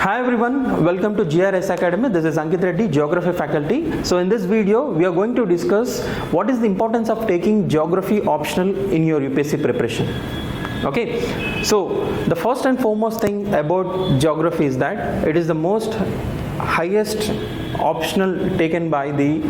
Hi everyone, welcome to GRS Academy. This is Ankit Reddy, Geography faculty. So in this video, we are going to discuss what is the importance of taking Geography optional in your UPSC preparation. Okay, so the first and foremost thing about Geography is that it is the most highest optional taken by the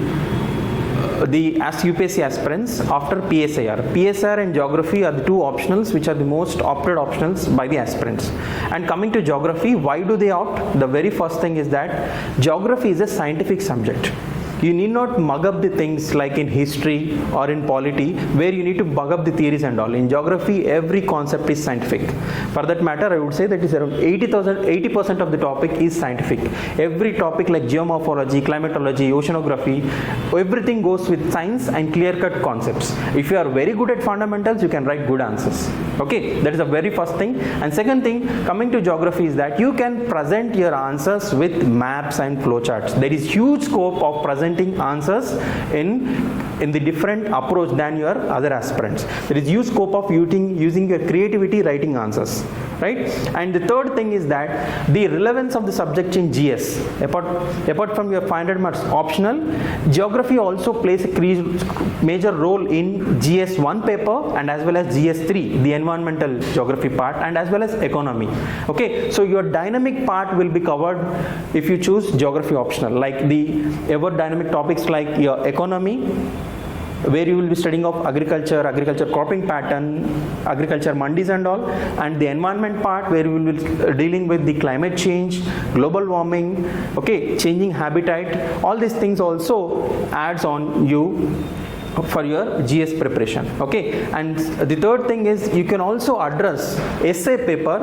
UPSC aspirants after PSIR. PSIR and Geography are the two optionals which are the most opted optionals by the aspirants. And coming to Geography, why do they opt? The very first thing is that Geography is a scientific subject. You need not mug up the things like in history or in polity where you need to mug up the theories and all. In Geography, every concept is scientific. For that matter, I would say that is around 80% of the topic is scientific. Every topic like geomorphology, climatology, oceanography, everything goes with science and clear-cut concepts. If you are very good at fundamentals, you can write good answers. Okay, that is the very first thing. And second thing, coming to Geography is that you can present your answers with maps and flowcharts. There is huge scope of presenting answers in the different approach than your other aspirants. There is huge scope of using your creativity writing answers, right? And the third thing is that the relevance of the subject in GS, apart from your 500 marks optional, Geography also plays a major role in GS 1 paper and as well as GS 3, the environmental geography part, and as well as economy. Okay, so your dynamic part will be covered if you choose Geography optional, like the ever dynamic topics like your economy, where you will be studying of agriculture cropping pattern, agriculture mandis and all, and the environment part where you will be dealing with the climate change, global warming, okay, changing habitat. All these things also adds on you for your GS preparation. Okay, and the third thing is you can also address essay paper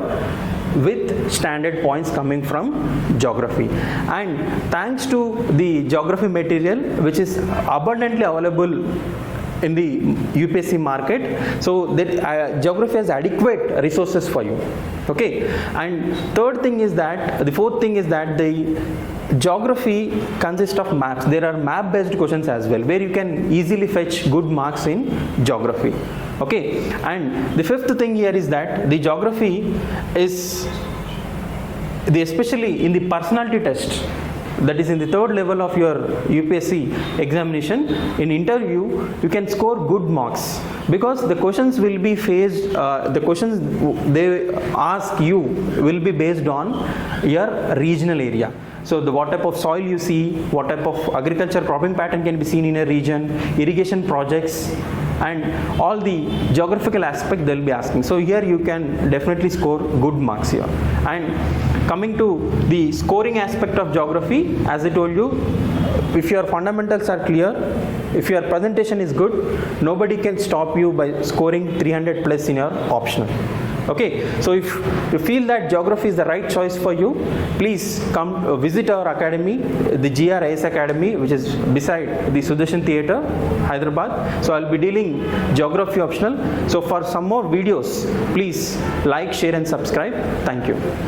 with standard points coming from Geography. And thanks to the Geography material which is abundantly available in the UPSC market, so that Geography has adequate resources for you. Okay, and the fourth thing is that the Geography consists of maps. There are map based questions as well where you can easily fetch good marks in Geography. Okay, and the fifth thing here is that the Geography is especially in the personality test, that is in the third level of your UPSC examination, in interview you can score good marks because the questions will be the questions they ask you will be based on your regional area. So what type of soil you see, what type of agriculture cropping pattern can be seen in a region, irrigation projects, and all the geographical aspect they'll be asking. So here you can definitely score good marks here. And coming to the scoring aspect of Geography, as I told you, if your fundamentals are clear, if your presentation is good, nobody can stop you by scoring 300 plus in your optional. Okay, so if you feel that Geography is the right choice for you, please come visit our academy, the GRS Academy, which is beside the Sudarshan Theatre, Hyderabad. So I'll be dealing Geography optional. So for some more videos, please like, share and subscribe. Thank you.